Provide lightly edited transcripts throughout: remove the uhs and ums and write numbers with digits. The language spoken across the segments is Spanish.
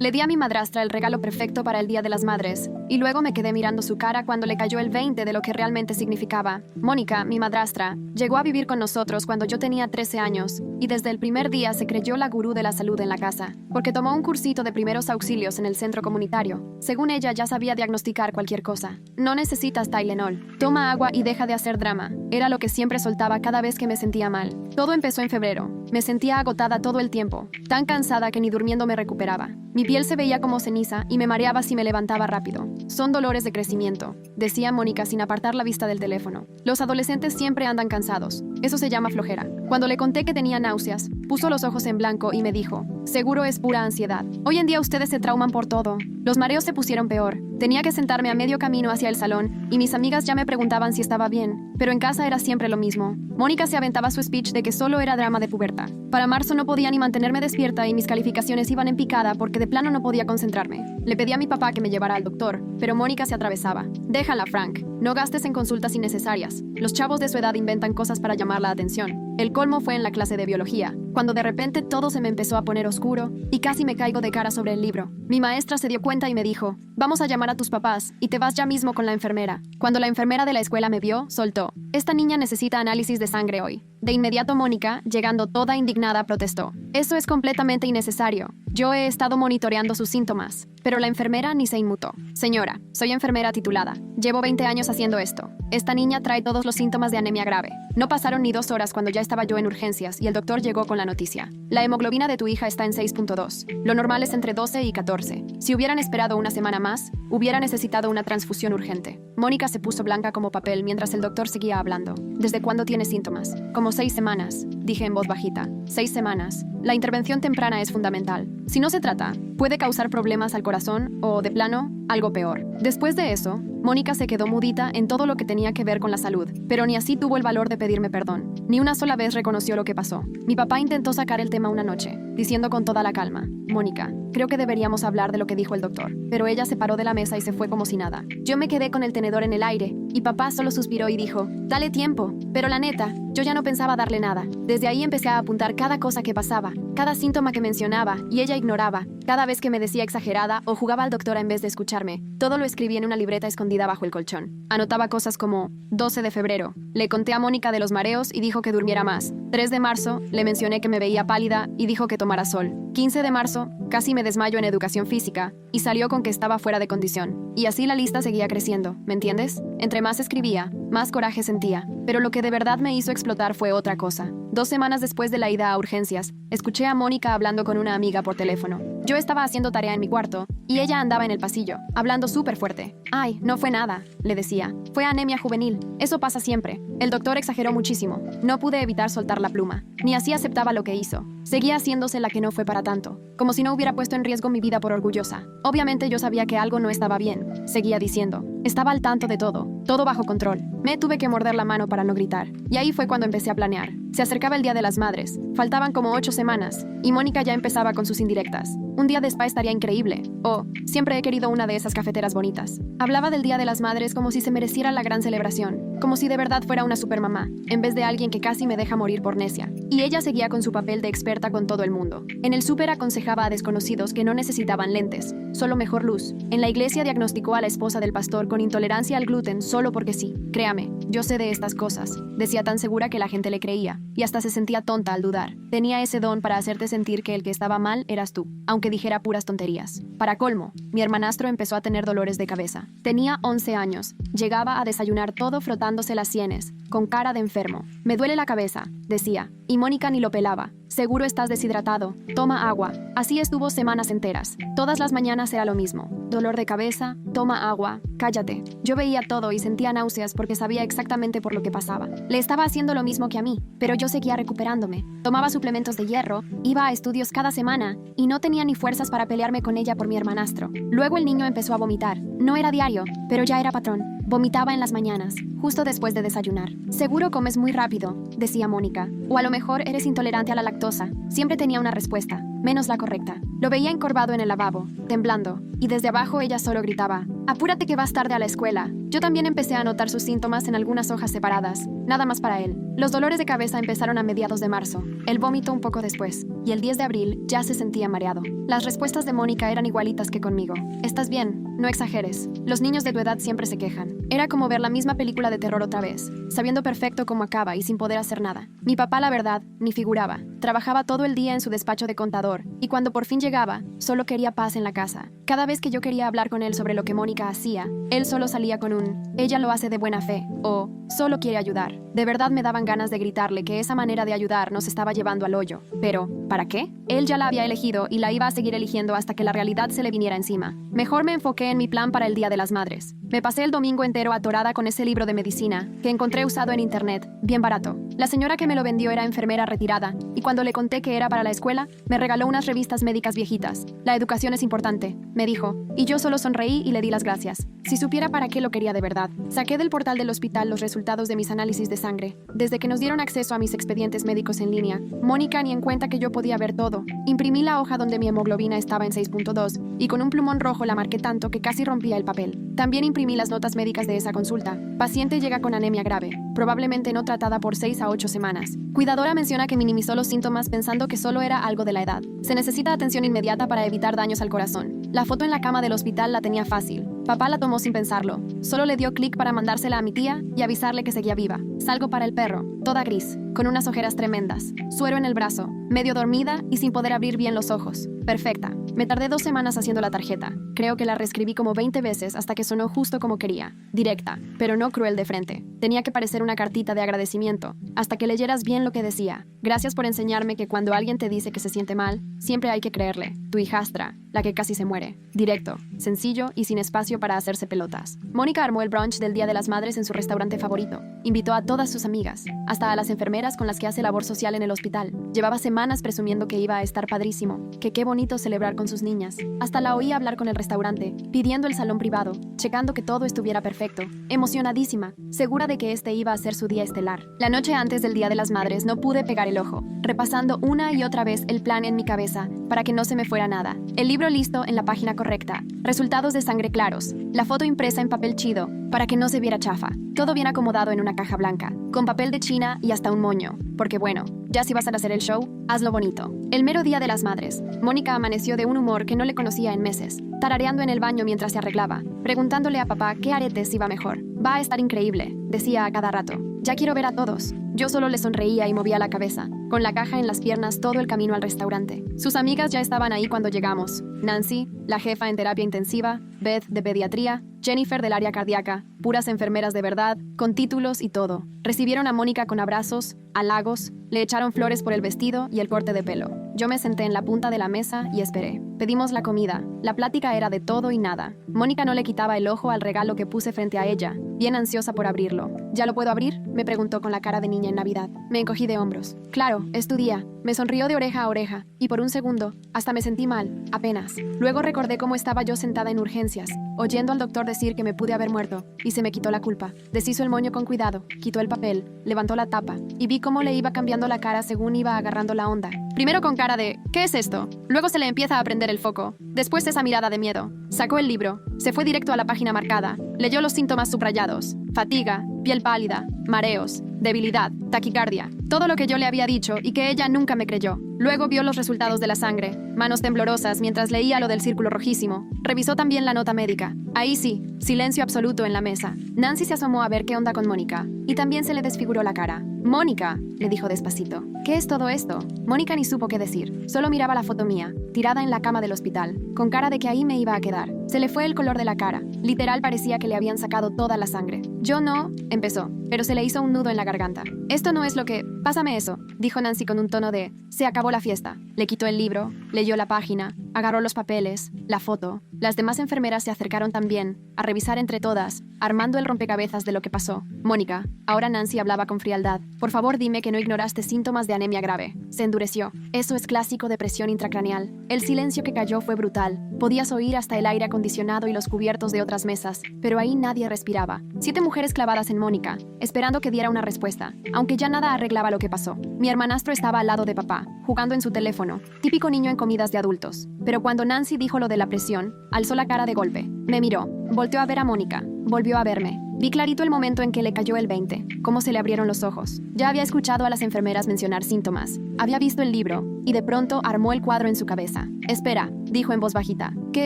Le di a mi madrastra el regalo perfecto para el Día de las Madres, y luego me quedé mirando su cara cuando le cayó el 20 de lo que realmente significaba. Mónica, mi madrastra, llegó a vivir con nosotros cuando yo tenía 13 años, y desde el primer día se creyó la gurú de la salud en la casa, porque tomó un cursito de primeros auxilios en el centro comunitario. Según ella, ya sabía diagnosticar cualquier cosa. No necesitas Tylenol. Toma agua y deja de hacer drama. Era lo que siempre soltaba cada vez que me sentía mal. Todo empezó en febrero. Me sentía agotada todo el tiempo, tan cansada que ni durmiendo me recuperaba. Mi piel se veía como ceniza y me mareaba si me levantaba rápido. Son dolores de crecimiento, decía Mónica sin apartar la vista del teléfono. Los adolescentes siempre andan cansados. Eso se llama flojera. Cuando le conté que tenía náuseas, puso los ojos en blanco y me dijo, seguro es pura ansiedad. Hoy en día ustedes se trauman por todo. Los mareos se pusieron peor. Tenía que sentarme a medio camino hacia el salón y mis amigas ya me preguntaban si estaba bien, pero en casa era siempre lo mismo. Mónica se aventaba su speech de que solo era drama de pubertad. Para marzo no podía ni mantenerme despierta y mis calificaciones iban en picada porque de plano no podía concentrarme. Le pedí a mi papá que me llevara al doctor, pero Mónica se atravesaba. Déjala, Frank. No gastes en consultas innecesarias. Los chavos de su edad inventan cosas para llamar la atención. El colmo fue en la clase de biología, cuando de repente todo se me empezó a poner oscuro y casi me caigo de cara sobre el libro. Mi maestra se dio cuenta y me dijo, vamos a llamar a tus papás y te vas ya mismo con la enfermera. Cuando la enfermera de la escuela me vio, soltó, esta niña necesita análisis de sangre hoy. De inmediato Mónica, llegando toda indignada, protestó. Eso es completamente innecesario. Yo he estado monitoreando sus síntomas, pero la enfermera ni se inmutó. Señora, soy enfermera titulada. Llevo 20 años haciendo esto. Esta niña trae todos los síntomas de anemia grave. No pasaron ni 2 horas cuando ya estaba yo en urgencias y el doctor llegó con la noticia. La hemoglobina de tu hija está en 6.2. Lo normal es entre 12 y 14. Si hubieran esperado una semana más, hubiera necesitado una transfusión urgente. Mónica se puso blanca como papel mientras el doctor seguía hablando. ¿Desde cuándo tiene síntomas? Como 6 semanas, dije en voz bajita. 6 semanas. La intervención temprana es fundamental. Si no se trata, puede causar problemas al corazón o, de plano, algo peor. Después de eso, Mónica se quedó mudita en todo lo que tenía que ver con la salud, pero ni así tuvo el valor de pedirme perdón. Ni una sola vez reconoció lo que pasó. Mi papá intentó sacar el tema una noche, diciendo con toda la calma, Mónica, creo que deberíamos hablar de lo que dijo el doctor. Pero ella se paró de la mesa y se fue como si nada. Yo me quedé con el tenedor en el aire, y papá solo suspiró y dijo, dale tiempo. Pero la neta, yo ya no pensaba darle nada. Desde ahí empecé a apuntar cada cosa que pasaba, cada síntoma que mencionaba, y ella ignoraba. Cada vez que me decía exagerada o jugaba al doctor en vez de escucharme, todo lo escribí en una libreta escondida bajo el colchón. Anotaba cosas como 12 de febrero. Le conté a Mónica de los mareos y dijo que durmiera más. 3 de marzo, le mencioné que me veía pálida y dijo que tomara sol. 15 de marzo, casi me desmayo en educación física y salió con que estaba fuera de condición. Y así la lista seguía creciendo, ¿me entiendes? Entre más escribía, más coraje sentía. Pero lo que de verdad me hizo explotar fue otra cosa. 2 semanas después de la ida a urgencias, escuché a Mónica hablando con una amiga por teléfono. Yo estaba haciendo tarea en mi cuarto y ella andaba en el pasillo, hablando súper fuerte. Ay, no fue nada, le decía. Fue anemia juvenil. Eso pasa siempre. El doctor exageró muchísimo. No pude evitar soltar la pluma. Ni así aceptaba lo que hizo. Seguía haciéndose la que no fue para tanto, como si no hubiera puesto en riesgo mi vida por orgullosa. Obviamente yo sabía que algo no estaba bien, seguía diciendo. Estaba al tanto de todo bajo control. Me tuve que morder la mano para no gritar. Y ahí fue cuando empecé a planear. Se acercaba el Día de las Madres. Faltaban como 8 semanas. Y Mónica ya empezaba con sus indirectas. Un día de spa estaría increíble. Oh, siempre he querido una de esas cafeteras bonitas. Hablaba del Día de las Madres como si se mereciera la gran celebración. Como si de verdad fuera una supermamá, en vez de alguien que casi me deja morir por necia. Y ella seguía con su papel de experta con todo el mundo. En el súper aconsejaba a desconocidos que no necesitaban lentes, solo mejor luz. En la iglesia diagnosticó a la esposa del pastor con intolerancia al gluten solo porque sí. Créame, yo sé de estas cosas. Decía tan segura que la gente le creía, y hasta se sentía tonta al dudar. Tenía ese don para hacerte sentir que el que estaba mal eras tú, aunque dijera puras tonterías. Para colmo, mi hermanastro empezó a tener dolores de cabeza. Tenía 11 años. Llegaba a desayunar todo frotándose las sienes, con cara de enfermo. Me duele la cabeza, decía, y Mónica ni lo pelaba. Seguro estás deshidratado. Toma agua. Así estuvo semanas enteras. Todas las mañanas era lo mismo. Dolor de cabeza, toma agua, cállate. Yo veía todo y sentía náuseas porque sabía exactamente por lo que pasaba. Le estaba haciendo lo mismo que a mí, pero yo seguía recuperándome. Tomaba suplementos de hierro, iba a estudios cada semana y no tenía ni fuerzas para pelearme con ella por mi hermanastro. Luego el niño empezó a vomitar. No era diario, pero ya era patrón. Vomitaba en las mañanas, justo después de desayunar. Seguro comes muy rápido, decía Mónica. O a lo mejor eres intolerante a la lactosa. Siempre tenía una respuesta, menos la correcta. Lo veía encorvado en el lavabo, temblando, y desde abajo ella solo gritaba, apúrate que vas tarde a la escuela. Yo también empecé a notar sus síntomas en algunas hojas separadas, nada más para él. Los dolores de cabeza empezaron a mediados de marzo, el vómito un poco después, y el 10 de abril ya se sentía mareado. Las respuestas de Mónica eran igualitas que conmigo. ¿Estás bien? No exageres. Los niños de tu edad siempre se quejan. Era como ver la misma película de terror otra vez, sabiendo perfecto cómo acaba y sin poder hacer nada. Mi papá, la verdad, ni figuraba. Trabajaba todo el día en su despacho de contador, y cuando por fin llegaba, solo quería paz en la casa. Cada vez que yo quería hablar con él sobre lo que Mónica hacía, él solo salía con un «ella lo hace de buena fe» o «solo quiere ayudar». De verdad me daban ganas de gritarle que esa manera de ayudar nos estaba llevando al hoyo. Pero, ¿para qué? Él ya la había elegido y la iba a seguir eligiendo hasta que la realidad se le viniera encima. Mejor me enfoqué en mi plan para el Día de las Madres. Me pasé el domingo entero atorada con ese libro de medicina que encontré usado en internet, bien barato. La señora que me lo vendió era enfermera retirada, y cuando le conté que era para la escuela, me regaló unas revistas médicas viejitas. La educación es importante, me dijo, y yo solo sonreí y le di las gracias. Si supiera para qué lo quería de verdad. Saqué del portal del hospital los resultados de mis análisis de sangre. Desde que nos dieron acceso a mis expedientes médicos en línea, Mónica ni en cuenta que yo podía ver todo. Imprimí la hoja donde mi hemoglobina estaba en 6.2 y con un plumón rojo la marqué tanto que casi rompía el papel. También imprimí las notas médicas de esa consulta. Paciente llega con anemia grave, probablemente no tratada por 6 a 8 semanas. Cuidadora menciona que minimizó los síntomas pensando que solo era algo de la edad. Se necesita atención inmediata para evitar daños al corazón. La foto en la cama del hospital la tenía fácil. Papá la tomó sin pensarlo. Solo le dio clic para mandársela a mi tía y avisarle que seguía viva. Salgo para el perro, toda gris, con unas ojeras tremendas, suero en el brazo, medio dormida y sin poder abrir bien los ojos. Perfecta. Me tardé 2 semanas haciendo la tarjeta. Creo que la reescribí como 20 veces hasta que sonó justo como quería. Directa, pero no cruel de frente. Tenía que parecer una cartita de agradecimiento, hasta que leyeras bien lo que decía. Gracias por enseñarme que cuando alguien te dice que se siente mal, siempre hay que creerle. Tu hijastra, la que casi se muere. Directo, sencillo y sin espacio para hacerse pelotas. Mónica armó el brunch del Día de las Madres en su restaurante favorito. Invitó a todas sus amigas, hasta a las enfermeras con las que hace labor social en el hospital. Llevaba semanas presumiendo que iba a estar padrísimo, que qué bonito celebrar con sus niñas. Hasta la oía hablar con el restaurante, pidiendo el salón privado, checando que todo estuviera perfecto. Emocionadísima, segura de que este iba a ser su día estelar. La noche antes del Día de las Madres no pude pegar el ojo, repasando una y otra vez el plan en mi cabeza para que no se me fuera nada. El libro listo en la página correcta, resultados de sangre claros, la foto impresa en papel chido para que no se viera chafa, todo bien acomodado en una caja blanca, con papel de China y hasta un moño, porque bueno, ya si vas a hacer el show, hazlo bonito. El mero Día de las Madres, Mónica amaneció de un humor que no le conocía en meses, tarareando en el baño mientras se arreglaba, preguntándole a papá qué aretes iba mejor. Va a estar increíble, decía a cada rato. Ya quiero ver a todos. Yo solo le sonreía y movía la cabeza, con la caja en las piernas todo el camino al restaurante. Sus amigas ya estaban ahí cuando llegamos. Nancy, la jefa en terapia intensiva, Beth de pediatría, Jennifer del área cardíaca, puras enfermeras de verdad, con títulos y todo. Recibieron a Mónica con abrazos, halagos, le echaron flores por el vestido y el corte de pelo. Yo me senté en la punta de la mesa y esperé. Pedimos la comida. La plática era de todo y nada. Mónica no le quitaba el ojo al regalo que puse frente a ella, bien ansiosa por abrirlo. ¿Ya lo puedo abrir?, me preguntó con la cara de niña en Navidad. Me encogí de hombros. Claro, es tu día. Me sonrió de oreja a oreja, y por un segundo, hasta me sentí mal, apenas. Luego recordé cómo estaba yo sentada en urgencias, oyendo al doctor decir que me pude haber muerto, y se me quitó la culpa. Deshizo el moño con cuidado, quitó el papel, levantó la tapa, y vi cómo le iba cambiando la cara según iba agarrando la onda. Primero con cara de ¿qué es esto? Luego se le empieza a prender el foco. Después esa mirada de miedo. Sacó el libro, se fue directo a la página marcada, leyó los síntomas subrayados. Fatiga, piel pálida, mareos, debilidad, taquicardia. Todo lo que yo le había dicho y que ella nunca me creyó. Luego vio los resultados de la sangre, manos temblorosas mientras leía lo del círculo rojísimo. Revisó también la nota médica. Ahí sí, silencio absoluto en la mesa. Nancy se asomó a ver qué onda con Mónica, y también se le desfiguró la cara. «Mónica», le dijo despacito. «¿Qué es todo esto?». Mónica ni supo qué decir. Solo miraba la foto mía, tirada en la cama del hospital, con cara de que ahí me iba a quedar. Se le fue el color de la cara. Literal parecía que le habían sacado toda la sangre. «Yo no», empezó, pero se le hizo un nudo en la garganta. «Esto no es lo que... Pásame eso», dijo Nancy con un tono de... «Se acabó la fiesta». Le quitó el libro, leyó la página, agarró los papeles, la foto. Las demás enfermeras se acercaron también, a revisar entre todas, armando el rompecabezas de lo que pasó. «Mónica», ahora Nancy hablaba con frialdad, «por favor dime que no ignoraste síntomas de anemia grave». Se endureció. «Eso es clásico de presión intracraneal». El silencio que cayó fue brutal. Podías oír hasta el aire acondicionado y los cubiertos de otras mesas, pero ahí nadie respiraba. 7 mujeres clavadas en Mónica, esperando que diera una respuesta, aunque ya nada arreglaba lo que pasó. Mi hermanastro estaba al lado de papá, jugando en su teléfono, típico niño en comidas de adultos. Pero cuando Nancy dijo lo de la presión, alzó la cara de golpe. Me miró, volteó a ver a Mónica, volvió a verme. Vi clarito el momento en que le cayó el 20, cómo se le abrieron los ojos. Ya había escuchado a las enfermeras mencionar síntomas. Había visto el libro, y de pronto armó el cuadro en su cabeza. Espera, dijo en voz bajita. ¿Qué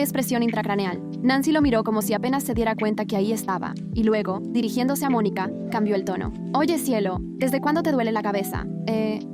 expresión intracraneal? Nancy lo miró como si apenas se diera cuenta que ahí estaba, y luego, dirigiéndose a Mónica, cambió el tono. Oye, cielo, ¿desde cuándo te duele la cabeza?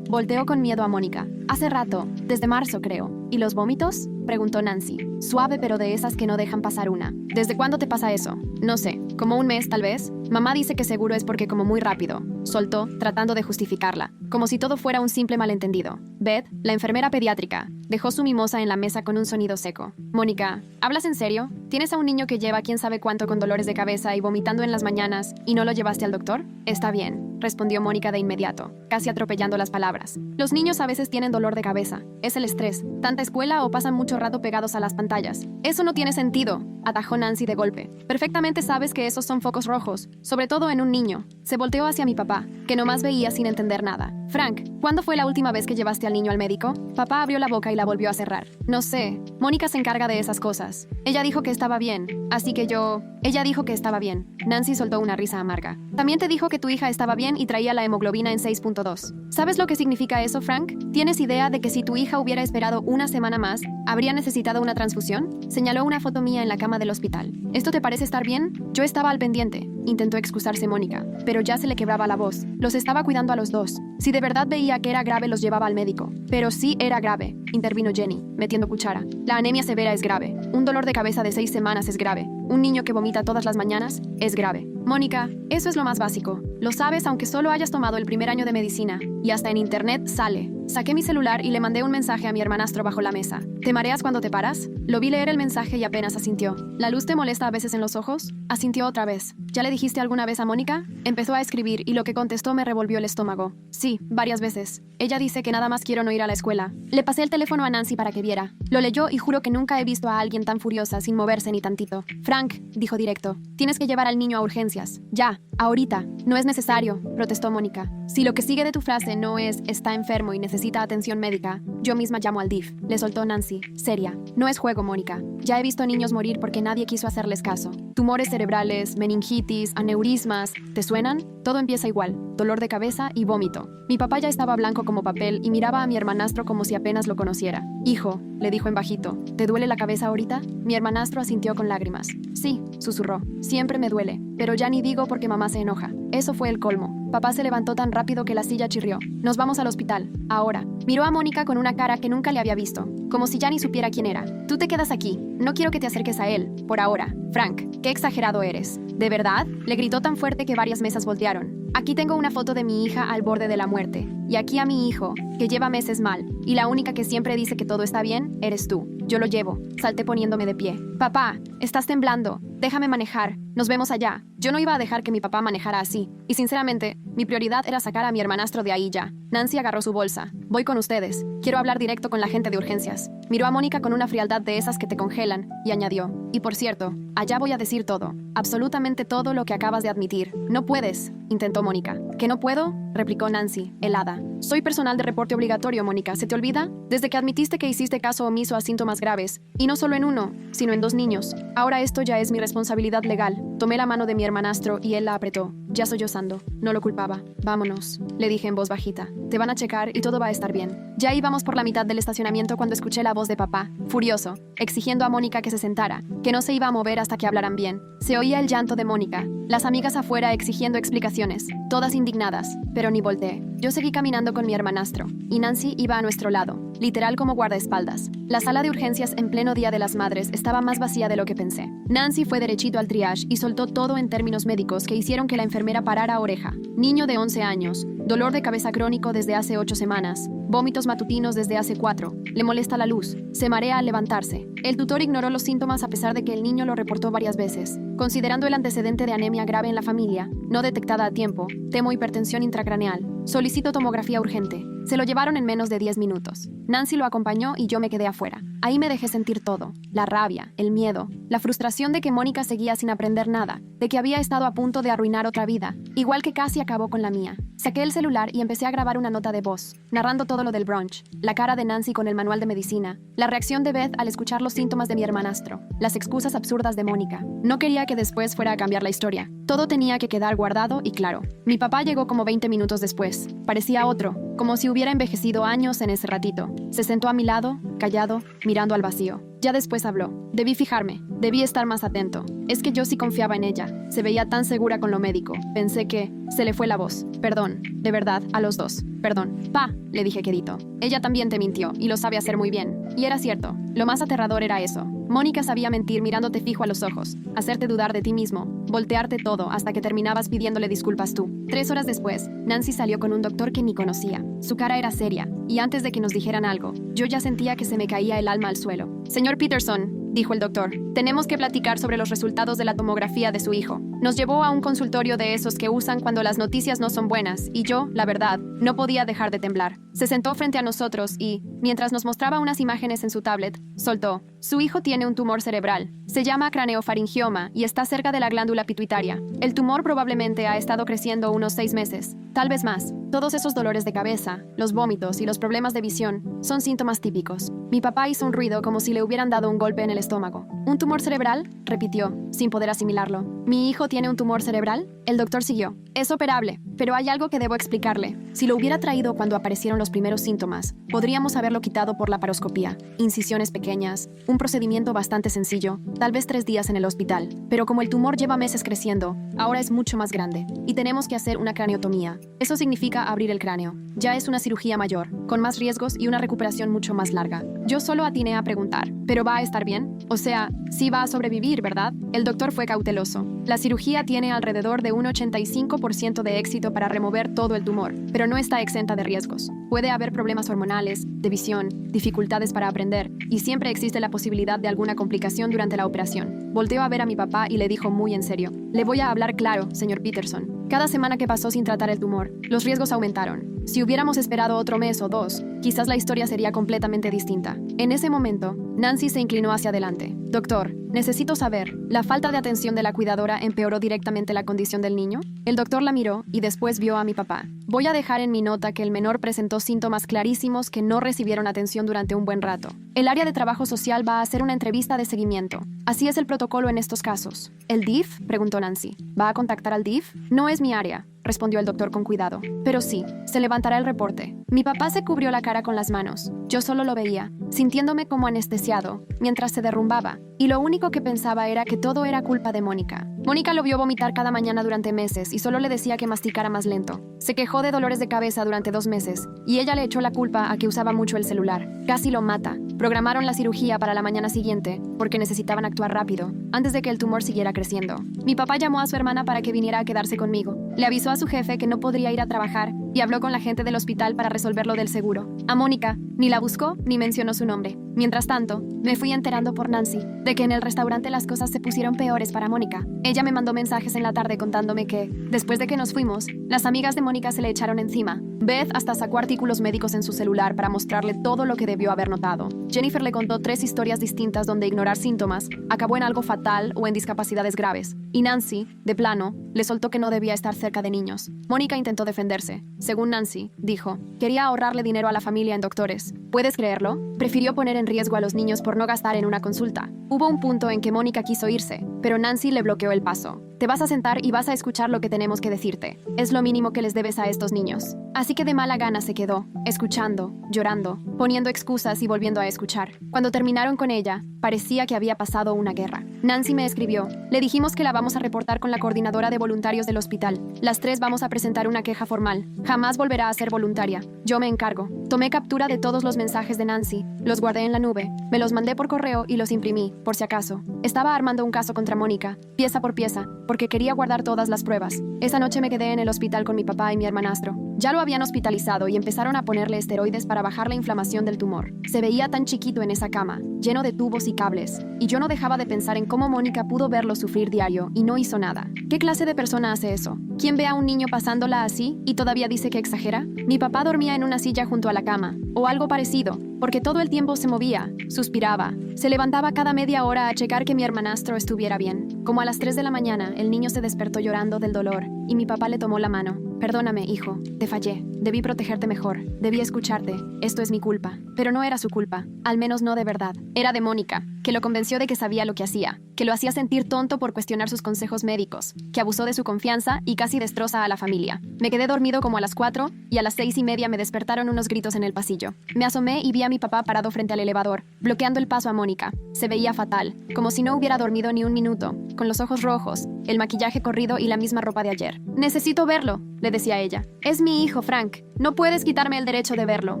Volteó con miedo a Mónica. Hace rato, desde marzo creo. ¿Y los vómitos? Preguntó Nancy. Suave, pero de esas que no dejan pasar una. ¿Desde cuándo te pasa eso? No sé, como un mes tal vez. Mamá dice que seguro es porque como muy rápido. Soltó, tratando de justificarla, como si todo fuera un simple malentendido. Beth, la enfermera pediátrica, dejó su mimosa en la mesa con un sonido seco. Mónica, ¿hablas en serio? ¿Tienes a un niño que lleva quién sabe cuánto con dolores de cabeza y vomitando en las mañanas y no lo llevaste al doctor? Está bien, respondió Mónica de inmediato, casi atropellando las palabras. Los niños a veces tienen dolor de cabeza. Es el estrés, tanta escuela o pasan mucho rato pegados a las pantallas. Eso no tiene sentido, atajó Nancy de golpe. Perfectamente sabes que esos son focos rojos, sobre todo en un niño. Se volteó hacia mi papá, que nomás veía sin entender nada. Frank, ¿cuándo fue la última vez que llevaste al niño al médico? Papá abrió la boca y la volvió a cerrar. No sé, Mónica se encarga de esas cosas. Ella dijo que estaba bien, así que yo... Ella dijo que estaba bien. Nancy soltó una risa amarga. También te dijo que tu hija estaba bien y traía la hemoglobina en 6.2. ¿Sabes lo que significa eso, Frank? ¿Tienes idea de que si tu hija hubiera esperado una semana más, habría necesitado una transfusión? Señaló una foto mía en la cama del hospital. ¿Esto te parece estar bien? Yo estaba al pendiente. Intentó excusarse Mónica, pero ya se le quebraba la voz. Los estaba cuidando a los dos. Si de verdad veía que era grave, los llevaba al médico. Pero sí era grave, intervino Jenny, metiendo cuchara. La anemia severa es grave. Un dolor de cabeza de 6 semanas es grave. Un niño que vomita todas las mañanas es grave. Mónica, eso es lo más básico. Lo sabes aunque solo hayas tomado el primer año de medicina. Y hasta en internet sale. Saqué mi celular y le mandé un mensaje a mi hermanastro bajo la mesa. ¿Te mareas cuando te paras? Lo vi leer el mensaje y apenas asintió. ¿La luz te molesta a veces en los ojos? Asintió otra vez. ¿Ya le dijiste alguna vez a Mónica? Empezó a escribir y lo que contestó me revolvió el estómago. Sí, varias veces. Ella dice que nada más quiero no ir a la escuela. Le pasé el teléfono a Nancy para que viera. Lo leyó y juro que nunca he visto a alguien tan furiosa sin moverse ni tantito. Frank, dijo directo, tienes que llevar al niño a urgencias. Ya, ahorita. No es necesario, protestó Mónica. Si lo que sigue de tu frase no es está enfermo y necesita atención médica, yo misma llamo al DIF, le soltó Nancy, seria. No es juego, Mónica. Ya he visto niños morir porque nadie quiso hacerles caso. Tumores cerebrales, meningitis, aneurismas, ¿te suenan? Todo empieza igual, dolor de cabeza y vómito. Mi papá ya estaba blanco como papel y miraba a mi hermanastro como si apenas lo conociera. Hijo, le dijo en bajito, ¿te duele la cabeza ahorita? Mi hermanastro asintió con lágrimas. Sí, susurró, siempre me duele, pero ya ni digo porque mamá se enoja. Eso fue el colmo. Papá se levantó tan rápido que la silla chirrió. Nos vamos al hospital, ahora. Miró a Mónica con una cara que nunca le había visto, como si ya ni supiera quién era. Tú te quedas aquí, no quiero que te acerques a él, por ahora. Frank, qué exagerado eres. ¿De verdad? Le gritó tan fuerte que varias mesas voltearon. Aquí tengo una foto de mi hija al borde de la muerte. Y aquí a mi hijo, que lleva meses mal. Y la única que siempre dice que todo está bien, eres tú. Yo lo llevo. Salté poniéndome de pie. Papá, estás temblando. Déjame manejar. Nos vemos allá. Yo no iba a dejar que mi papá manejara así. Y sinceramente, mi prioridad era sacar a mi hermanastro de ahí ya. Nancy agarró su bolsa. Voy con ustedes. Quiero hablar directo con la gente de urgencias. Miró a Mónica con una frialdad de esas que te congelan y añadió. Y por cierto, allá voy a decir todo. Absolutamente todo lo que acabas de admitir. No puedes, intentó Mónica. ¿Que no puedo? Replicó Nancy, helada. Soy personal de reporte obligatorio, Mónica. ¿Se te olvida? Desde que admitiste que hiciste caso omiso a síntomas graves. Y no solo en uno, sino en 2 niños. Ahora esto ya es mi responsabilidad legal. Tomé la mano de mi hermanastro y él la apretó. Ya sollozando. No lo culpaba. Vámonos, le dije en voz bajita. Te van a checar y todo va a estar bien. Ya íbamos por la mitad del estacionamiento cuando escuché la voz de papá, furioso, exigiendo a Mónica que se sentara, que no se iba a mover hasta que hablaran bien. Se oía el llanto de Mónica, las amigas afuera exigiendo explicaciones, todas indignadas, pero ni volteé. Yo seguí caminando con mi hermanastro, y Nancy iba a nuestro lado, literal como guardaespaldas. La sala de urgencias en pleno Día de las Madres estaba más vacía de lo que pensé. Nancy fue derechito al triage y soltó todo en términos médicos que hicieron que la enfermera parara oreja. Niño de 11 años, dolor de cabeza crónico desde hace 8 semanas, vómitos matutinos desde hace 4, le molesta la luz, se marea al levantarse. El tutor ignoró los síntomas a pesar de que el niño lo reportó varias veces. Considerando el antecedente de anemia grave en la familia, no detectada a tiempo, temo hipertensión intracraneal. Solicito tomografía urgente. Se lo llevaron en menos de 10 minutos. Nancy lo acompañó y yo me quedé afuera. Ahí me dejé sentir todo. La rabia, el miedo, la frustración de que Mónica seguía sin aprender nada, de que había estado a punto de arruinar otra vida, igual que casi acabó con la mía. Saqué el celular y empecé a grabar una nota de voz, narrando todo lo del brunch, la cara de Nancy con el manual de medicina, la reacción de Beth al escuchar los síntomas de mi hermanastro, las excusas absurdas de Mónica. No quería que después fuera a cambiar la historia. Todo tenía que quedar guardado y claro. Mi papá llegó como 20 minutos después. Parecía otro, como si hubiera envejecido años en ese ratito. Se sentó a mi lado, callado, mirando al vacío. Ya después habló. Debí fijarme, debí estar más atento. Es que yo sí confiaba en ella. Se veía tan segura con lo médico. Pensé que se le fue la voz. Perdón, de verdad, a los dos. Perdón. Pa, le dije quedito. Ella también te mintió y lo sabe hacer muy bien. Y era cierto. Lo más aterrador era eso. Mónica sabía mentir mirándote fijo a los ojos, hacerte dudar de ti mismo, voltearte todo hasta que terminabas pidiéndole disculpas tú. 3 horas después, Nancy salió con un doctor que ni conocía. Su cara era seria, y antes de que nos dijeran algo, yo ya sentía que se me caía el alma al suelo. Señor Peterson, dijo el doctor, tenemos que platicar sobre los resultados de la tomografía de su hijo. Nos llevó a un consultorio de esos que usan cuando las noticias no son buenas, y yo, la verdad, no podía dejar de temblar. Se sentó frente a nosotros y, mientras nos mostraba unas imágenes en su tablet, soltó. Su hijo tiene un tumor cerebral. Se llama craneofaringioma y está cerca de la glándula pituitaria. El tumor probablemente ha estado creciendo unos 6 meses, tal vez más. Todos esos dolores de cabeza, los vómitos y los problemas de visión son síntomas típicos. Mi papá hizo un ruido como si le hubieran dado un golpe en el estómago. ¿Un tumor cerebral?, repitió, sin poder asimilarlo. ¿Mi hijo tiene un tumor cerebral? El doctor siguió. Es operable, pero hay algo que debo explicarle. Si lo hubiera traído cuando aparecieron los primeros síntomas, podríamos haberlo quitado por laparoscopía. Incisiones pequeñas, un procedimiento bastante sencillo, tal vez 3 días en el hospital. Pero como el tumor lleva meses creciendo, ahora es mucho más grande y tenemos que hacer una craneotomía. Eso significa abrir el cráneo. Ya es una cirugía mayor, con más riesgos y una recuperación mucho más larga. Yo solo atiné a preguntar, ¿pero va a estar bien? O sea, sí va a sobrevivir, ¿verdad? El doctor fue cauteloso. La cirugía tiene alrededor de un 85% de éxito para remover todo el tumor, pero no está exenta de riesgos. Puede haber problemas hormonales, de visión, dificultades para aprender, y siempre existe la posibilidad de alguna complicación durante la operación. Volteó a ver a mi papá y le dijo muy en serio, le voy a hablar claro, señor Peterson. Cada semana que pasó sin tratar el tumor, los riesgos aumentaron. Si hubiéramos esperado otro mes o 2, quizás la historia sería completamente distinta. En ese momento, Nancy se inclinó hacia adelante. Doctor, necesito saber, ¿la falta de atención de la cuidadora empeoró directamente la condición del niño? El doctor la miró y después vio a mi papá. Voy a dejar en mi nota que el menor presentó síntomas clarísimos que no recibieron atención durante un buen rato. El área de trabajo social va a hacer una entrevista de seguimiento. Así es el protocolo en estos casos. ¿El DIF?, preguntó Nancy. ¿Va a contactar al DIF? No es mi área, respondió el doctor con cuidado. Pero sí, se levantará el reporte. Mi papá se cubrió la cara con las manos. Yo solo lo veía, sintiéndome como anestesiado, mientras se derrumbaba. Y lo único que pensaba era que todo era culpa de Mónica. Mónica lo vio vomitar cada mañana durante meses y solo le decía que masticara más lento. Se quejó de dolores de cabeza durante 2 meses y ella le echó la culpa a que usaba mucho el celular. Casi lo mata. Programaron la cirugía para la mañana siguiente porque necesitaban actuar rápido, antes de que el tumor siguiera creciendo. Mi papá llamó a su hermana para que viniera a quedarse conmigo. Le avisó a su jefe que no podría ir a trabajar y habló con la gente del hospital para resolver lo del seguro. A Mónica ni la buscó ni mencionó su nombre. Mientras tanto, me fui enterando por Nancy de que en el restaurante las cosas se pusieron peores para Mónica. Ella me mandó mensajes en la tarde contándome que, después de que nos fuimos, las amigas de Mónica se le echaron encima. Beth hasta sacó artículos médicos en su celular para mostrarle todo lo que debió haber notado. Jennifer le contó 3 historias distintas donde ignorar síntomas acabó en algo fatal o en discapacidades graves. Y Nancy, de plano, le soltó que no debía estar cerca de niños. Mónica intentó defenderse. Según Nancy, dijo, quería ahorrarle dinero a la familia en doctores. ¿Puedes creerlo? Prefirió poner en riesgo a los niños por no gastar en una consulta. Hubo un punto en que Mónica quiso irse, pero Nancy le bloqueó el paso. Te vas a sentar y vas a escuchar lo que tenemos que decirte. Es lo mínimo que les debes a estos niños. Así que de mala gana se quedó, escuchando, llorando, poniendo excusas y volviendo a escuchar. Cuando terminaron con ella, parecía que había pasado una guerra. Nancy me escribió. Le dijimos que la vamos a reportar con la coordinadora de voluntarios del hospital. Las 3 vamos a presentar una queja formal. Jamás volverá a ser voluntaria. Yo me encargo. Tomé captura de todos los mensajes de Nancy, los guardé en la nube, me los mandé por correo y los imprimí, por si acaso. Estaba armando un caso contra Mónica, pieza por pieza, porque quería guardar todas las pruebas. Esa noche me quedé en el hospital con mi papá y mi hermanastro. Ya lo habían hospitalizado y empezaron a ponerle esteroides para bajar la inflamación del tumor. Se veía tan chiquito en esa cama, lleno de tubos y cables, y yo no dejaba de pensar en cómo Mónica pudo verlo sufrir diario y no hizo nada. ¿Qué clase de persona hace eso? ¿Quién ve a un niño pasándola así y todavía dice que exagera? Mi papá dormía en una silla junto a la cama, o algo parecido, porque todo el tiempo se movía, suspiraba, se levantaba cada media hora a checar que mi hermanastro estuviera bien. Como a las 3 de la mañana, el niño se despertó llorando del dolor y mi papá le tomó la mano. Perdóname, hijo, te fallé. Debí protegerte mejor. Debí escucharte. Esto es mi culpa. Pero no era su culpa. Al menos no de verdad. Era de Mónica, que lo convenció de que sabía lo que hacía, que lo hacía sentir tonto por cuestionar sus consejos médicos, que abusó de su confianza y casi destroza a la familia. Me quedé dormido como a las 4 y a las 6:30 me despertaron unos gritos en el pasillo. Me asomé y vi a mi papá parado frente al elevador, bloqueando el paso a Mónica. Se veía fatal, como si no hubiera dormido ni un minuto, con los ojos rojos, el maquillaje corrido y la misma ropa de ayer. Necesito verlo, le decía ella. Es mi hijo, Frank. No puedes quitarme el derecho de verlo.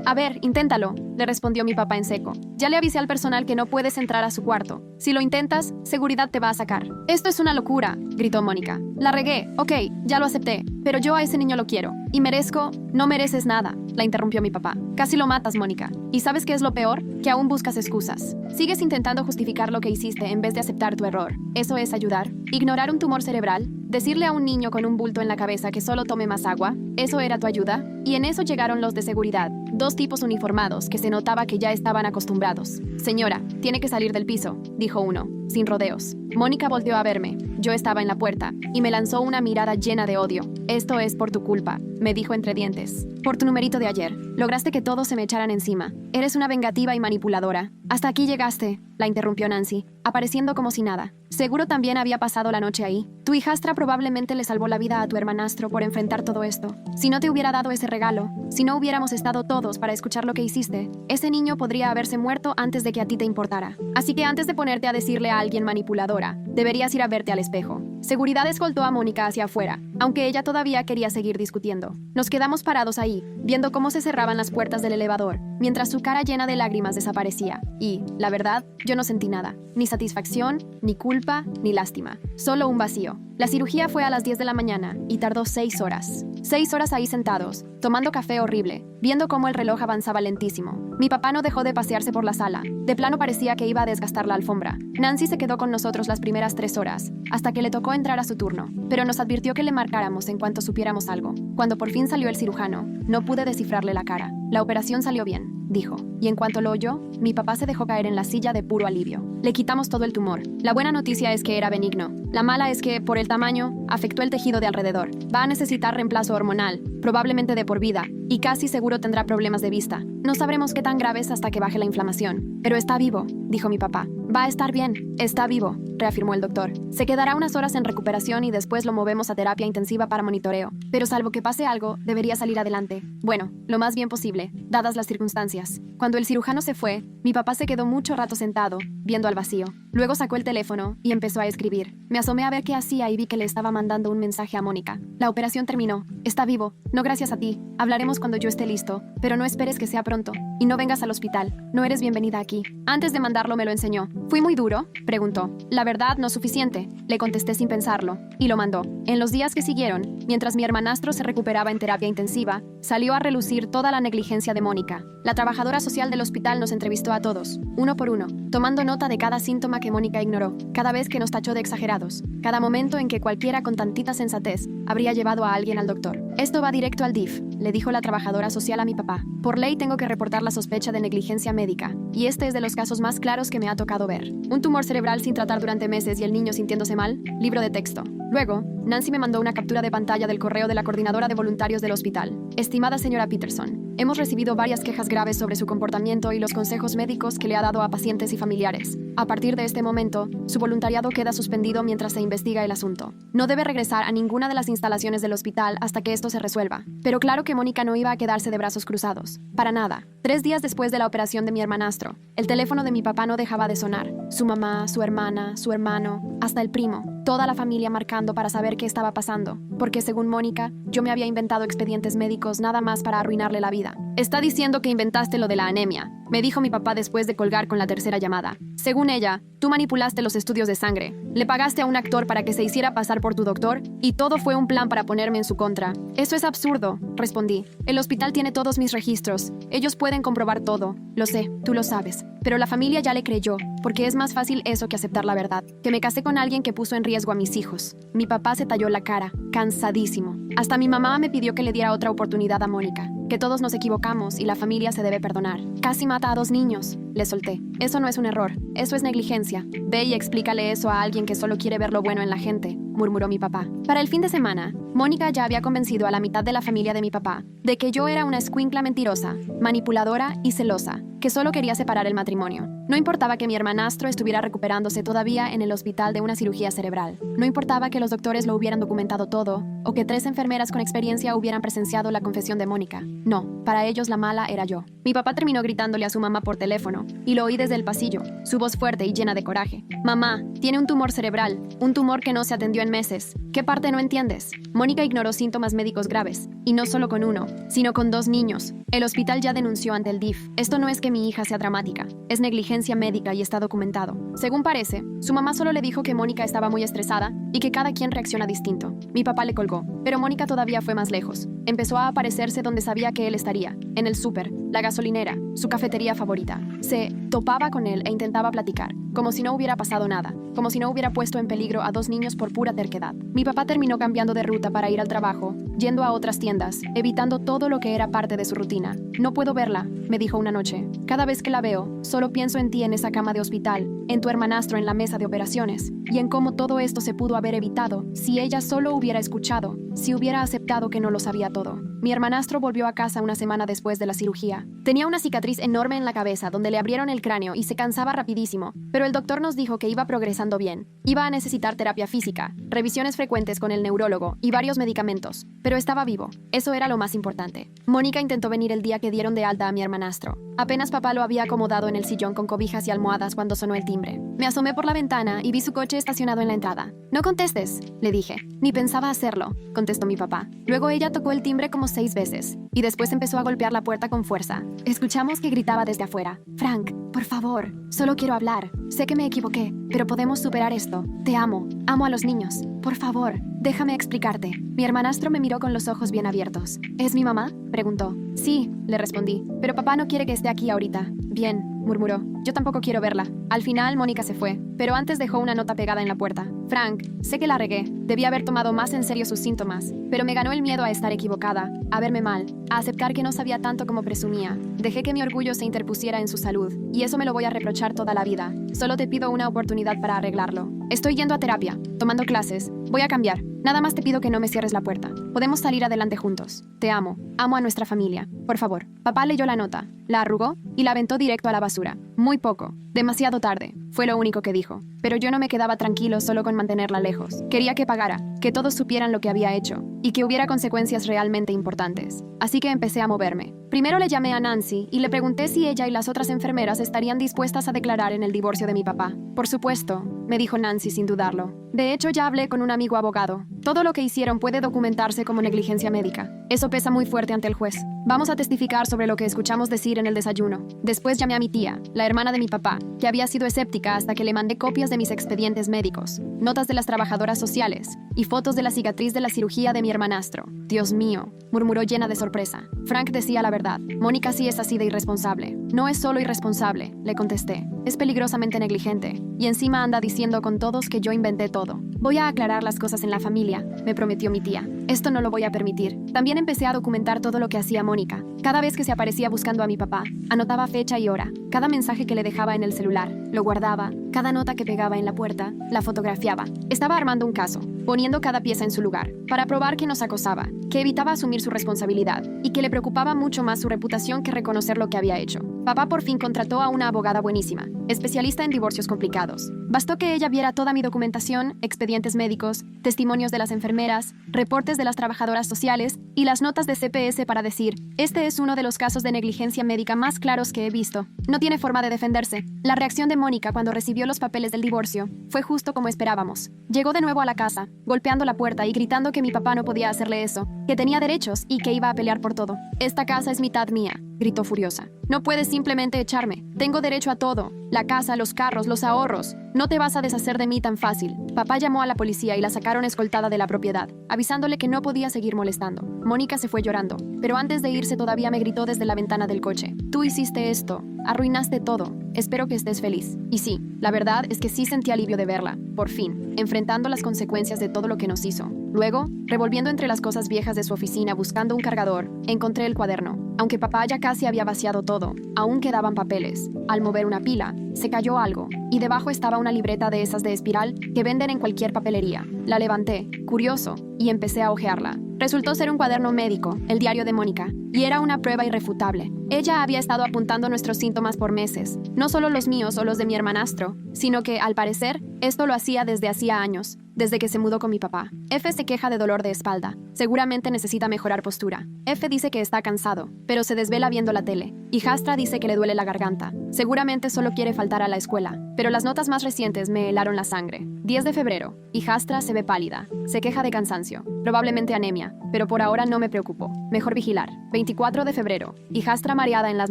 A ver, inténtalo, le respondió mi papá en seco. Ya le avisé al personal que no puedes entrar a su cuarto. Si lo intentas, seguridad te va a sacar. Esto es una locura, gritó Mónica. La regué, ok, ya lo acepté, pero yo a ese niño lo quiero. Y merezco... No mereces nada, la interrumpió mi papá. Casi lo matas, Mónica. ¿Y sabes qué es lo peor? Que aún buscas excusas. Sigues intentando justificar lo que hiciste en vez de aceptar tu error. ¿Eso es ayudar? ¿Ignorar un tumor cerebral? ¿Decirle a un niño con un bulto en la cabeza que solo tome más agua? ¿Eso era tu ayuda? Y en eso llegaron los de seguridad. 2 tipos uniformados que se notaba que ya estaban acostumbrados. Señora, tiene que salir del piso, dijo uno, sin rodeos. Mónica volteó a verme. Yo estaba en la puerta y me lanzó una mirada llena de odio. Esto es por tu culpa, me dijo entre dientes. Por tu numerito de ayer. Lograste que todos se me echaran encima. Eres una vengativa y manipuladora. Hasta aquí llegaste, la interrumpió Nancy, apareciendo como si nada. Seguro también había pasado la noche ahí. Tu hijastra probablemente le salvó la vida a tu hermanastro por enfrentar todo esto. Si no te hubiera dado ese regalo, si no hubiéramos estado todos para escuchar lo que hiciste, ese niño podría haberse muerto antes de que a ti te importara. Así que antes de ponerte a decirle a alguien manipuladora, deberías ir a verte al espejo. Seguridad escoltó a Mónica hacia afuera, aunque ella todavía quería seguir discutiendo. Nos quedamos parados ahí, viendo cómo se cerraban las puertas del elevador, mientras su cara llena de lágrimas desaparecía. Y, la verdad, yo no sentí nada. Ni satisfacción, ni culpa, ni lástima. Solo un vacío. La cirugía fue a las 10 de la mañana y tardó 6 horas. 6 horas ahí sentados, tomando café horrible, viendo cómo el reloj avanzaba lentísimo. Mi papá no dejó de pasearse por la sala. De plano parecía que iba a desgastar la alfombra. Nancy se quedó con nosotros las primeras 3 horas, hasta que le tocó entrar a su turno, pero nos advirtió que le marcáramos en cuanto supiéramos algo. Cuando por fin salió el cirujano, no pude descifrarle la cara. La operación salió bien, dijo, y en cuanto lo oyó, mi papá se dejó caer en la silla de puro alivio. Le quitamos todo el tumor. La buena noticia es que era benigno. La mala es que, por el tamaño, afectó el tejido de alrededor. Va a necesitar reemplazo hormonal, probablemente de por vida, y casi seguro tendrá problemas de vista. No sabremos qué tan graves hasta que baje la inflamación. Pero está vivo, dijo mi papá. Va a estar bien. Está vivo, reafirmó el doctor. Se quedará unas horas en recuperación y después lo movemos a terapia intensiva para monitoreo. Pero salvo que pase algo, debería salir adelante. Bueno, lo más bien posible, dadas las circunstancias. Cuando el cirujano se fue, mi papá se quedó mucho rato sentado, viendo al vacío. Luego sacó el teléfono y empezó a escribir. Me asomé a ver qué hacía y vi que le estaba mandando un mensaje a Mónica. La operación terminó. Está vivo. No gracias a ti. Hablaremos cuando yo esté listo, pero no esperes que sea pronto. Y no vengas al hospital. No eres bienvenida aquí. Antes de mandarlo me lo enseñó. ¿Fui muy duro?, preguntó. La verdad, no suficiente, le contesté sin pensarlo, y lo mandó. En los días que siguieron, mientras mi hermanastro se recuperaba en terapia intensiva, salió a relucir toda la negligencia de Mónica. La trabajadora social del hospital nos entrevistó a todos, uno por uno, tomando nota de cada síntoma que Mónica ignoró, cada vez que nos tachó de exagerados, cada momento en que cualquiera con tantita sensatez habría llevado a alguien al doctor. Esto va directo al DIF, le dijo la trabajadora social a mi papá. Por ley tengo que reportar la sospecha de negligencia médica, y este es de los casos más claros que me ha tocado ver. Un tumor cerebral sin tratar durante meses y el niño sintiéndose mal, libro de texto. Luego, Nancy me mandó una captura de pantalla del correo de la coordinadora de voluntarios del hospital. Estimada señora Peterson, hemos recibido varias quejas graves sobre su comportamiento y los consejos médicos que le ha dado a pacientes y familiares. A partir de este momento, su voluntariado queda suspendido mientras se investiga el asunto. No debe regresar a ninguna de las instalaciones del hospital hasta que esto se resuelva. Pero claro que Mónica no iba a quedarse de brazos cruzados. Para nada. 3 días después de la operación de mi hermanastro, el teléfono de mi papá no dejaba de sonar. Su mamá, su hermana, su hermano, hasta el primo, toda la familia marcando para saber qué estaba pasando, porque según Mónica, yo me había inventado expedientes médicos nada más para arruinarle la vida. Está diciendo que inventaste lo de la anemia, me dijo mi papá después de colgar con la tercera llamada. Según ella, tú manipulaste los estudios de sangre, le pagaste a un actor para que se hiciera pasar por tu doctor y todo fue un plan para ponerme en su contra. Eso es absurdo, respondí. El hospital tiene todos mis registros, ellos pueden comprobar todo. Lo sé, tú lo sabes. Pero la familia ya le creyó, porque es más fácil eso que aceptar la verdad. Que me casé con alguien que puso en riesgo a mis hijos. Mi papá se talló la cara, cansadísimo. Hasta mi mamá me pidió que le diera otra oportunidad a Mónica. Que todos nos equivocamos y la familia se debe perdonar. Casi mata a 2 niños, Le solté. Eso no es un error, eso es negligencia. Ve y explícale eso a alguien que solo quiere ver lo bueno en la gente, murmuró mi papá. Para el fin de semana, Mónica ya había convencido a la mitad de la familia de mi papá de que yo era una escuincla mentirosa, manipuladora y celosa, que solo quería separar el matrimonio. No importaba que mi hermanastro estuviera recuperándose todavía en el hospital de una cirugía cerebral. No importaba que los doctores lo hubieran documentado todo o que 3 enfermeras con experiencia hubieran presenciado la confesión de Mónica. No, para ellos la mala era yo. Mi papá terminó gritándole a su mamá por teléfono y lo oí desde el pasillo, su voz fuerte y llena de coraje. Mamá, tiene un tumor cerebral, un tumor que no se atendió en meses. ¿Qué parte no entiendes? Mónica ignoró síntomas médicos graves, y no solo con uno, sino con 2 niños. El hospital ya denunció ante el DIF. Esto no es que mi hija sea dramática, es negligencia médica y está documentado. Según parece, su mamá solo le dijo que Mónica estaba muy estresada y que cada quien reacciona distinto. Mi papá le colgó, pero Mónica todavía fue más lejos. Empezó a aparecerse donde sabía que él estaría, en el súper, la gasolinera, su cafetería favorita. Se topaba con él e intentaba platicar, como si no hubiera pasado nada, como si no hubiera puesto en peligro a 2 niños por pura terquedad. Mi papá terminó cambiando de ruta para ir al trabajo, yendo a otras tiendas, evitando todo lo que era parte de su rutina. No puedo verla, me dijo una noche. Cada vez que la veo, solo pienso en ti en esa cama de hospital, en tu hermanastro en la mesa de operaciones, y en cómo todo esto se pudo haber evitado si ella solo hubiera escuchado, si hubiera aceptado que no lo sabía todo. Mi hermanastro volvió a casa una semana después de la cirugía. Tenía una cicatriz enorme en la cabeza donde le abrieron el cráneo y se cansaba rapidísimo, pero el doctor nos dijo que iba progresando bien. Iba a necesitar terapia física, revisiones frecuentes con el neurólogo y varios medicamentos, pero estaba vivo. Eso era lo más importante. Mónica intentó venir el día que dieron de alta a mi hermanastro. Apenas papá lo había acomodado en el sillón con cobijas y almohadas cuando sonó el timbre. Me asomé por la ventana y vi su coche estacionado en la entrada. «No contestes», le dije. «Ni pensaba hacerlo», contestó mi papá. Luego ella tocó el timbre como 6 veces y después empezó a golpear la puerta con fuerza. Escuchamos que gritaba desde afuera. «Frank, por favor, solo quiero hablar. Sé que me equivoqué, pero podemos superar esto. Te amo. Amo a los niños. Por favor, déjame explicarte». Mi hermanastro me miró con los ojos bien abiertos. «¿Es mi mamá?», preguntó. «Sí», le respondí, «pero papá no quiere que esté aquí ahorita». «Bien», murmuró. «Yo tampoco quiero verla». Al final, Mónica se fue, pero antes dejó una nota pegada en la puerta. «Frank, sé que la regué. Debí haber tomado más en serio sus síntomas, pero me ganó el miedo a estar equivocada, a verme mal, a aceptar que no sabía tanto como presumía. Dejé que mi orgullo se interpusiera en su salud, y eso me lo voy a reprochar toda la vida. Solo te pido una oportunidad para arreglarlo. Estoy yendo a terapia, tomando clases. Voy a cambiar. Nada más te pido que no me cierres la puerta. Podemos salir adelante juntos. Te amo. Amo a nuestra familia. Por favor». Papá leyó la nota, la arrugó y la aventó directo a la basura. Muy poco. Demasiado tarde. Fue lo único que dijo. Pero yo no me quedaba tranquilo solo con mantenerla lejos. Quería que pagara, que todos supieran lo que había hecho y que hubiera consecuencias realmente importantes. Así que empecé a moverme. Primero le llamé a Nancy y le pregunté si ella y las otras enfermeras estarían dispuestas a declarar en el divorcio de mi papá. «Por supuesto», me dijo Nancy sin dudarlo. «De hecho, ya hablé con un amigo abogado. Todo lo que hicieron puede documentarse como negligencia médica. Eso pesa muy fuerte ante el juez. Vamos a testificar sobre lo que escuchamos decir en el desayuno». Después llamé a mi tía, la hermana de mi papá, que había sido escéptica hasta que le mandé copias de mis expedientes médicos, notas de las trabajadoras sociales y fotos de la cicatriz de la cirugía de mi hermanastro. «Dios mío», murmuró llena de sorpresa. Frank decía la verdad. «Mónica sí es así de irresponsable». «No es solo irresponsable», le contesté. «Es peligrosamente negligente. Y encima anda diciendo con todos que yo inventé todo». «Voy a aclarar las cosas en la familia», me prometió mi tía. «Esto no lo voy a permitir». También empecé a documentar todo lo que hacía Mónica. Cada vez que se aparecía buscando a mi papá, anotaba fecha y hora. Cada mensaje que le dejaba en el celular, lo guardaba. Cada nota que pegaba en la puerta, la fotografiaba. Estaba armando un caso, poniendo cada pieza en su lugar, para probar que nos acosaba, que evitaba asumir su responsabilidad y que le preocupaba mucho más su reputación que reconocer lo que había hecho. Papá por fin contrató a una abogada buenísima, especialista en divorcios complicados. Bastó que ella viera toda mi documentación, expedientes médicos, testimonios de las enfermeras, reportes de las trabajadoras sociales y las notas de CPS para decir: «Este es uno de los casos de negligencia médica más claros que he visto. No tiene forma de defenderse». La reacción de Mónica cuando recibió los papeles del divorcio fue justo como esperábamos. Llegó de nuevo a la casa, golpeando la puerta y gritando que mi papá no podía hacerle eso, que tenía derechos y que iba a pelear por todo. «Esta casa es mitad mía», gritó furiosa. «No puedes simplemente echarme. Tengo derecho a todo. La casa, los carros, los ahorros. No te vas a deshacer de mí tan fácil». Papá llamó a la policía y la sacaron escoltada de la propiedad, avisándole que no podía seguir molestando. Mónica se fue llorando, pero antes de irse todavía me gritó desde la ventana del coche: «Tú hiciste esto. Arruinaste todo. Espero que estés feliz». Y sí, la verdad es que sí sentí alivio de verla, por fin, enfrentando las consecuencias de todo lo que nos hizo. Luego, revolviendo entre las cosas viejas de su oficina buscando un cargador, encontré el cuaderno. Aunque papá ya casi había vaciado todo, aún quedaban papeles. Al mover una pila, se cayó algo, y debajo estaba una libreta de esas de espiral que venden en cualquier papelería. La levanté, curioso, y empecé a hojearla. Resultó ser un cuaderno médico, el diario de Mónica, y era una prueba irrefutable. Ella había estado apuntando nuestros síntomas por meses, no solo los míos o los de mi hermanastro, sino que, al parecer, esto lo hacía desde hacía años, desde que se mudó con mi papá. F se queja de dolor de espalda. Seguramente necesita mejorar postura. F dice que está cansado, pero se desvela viendo la tele. Hijastra dice que le duele la garganta. Seguramente solo quiere faltar a la escuela, pero las notas más recientes me helaron la sangre. 10 de febrero. Hijastra se ve pálida. Se queja de cansancio. Probablemente anemia, pero por ahora no me preocupo. Mejor vigilar. 24 de febrero. Hijastra mareada en las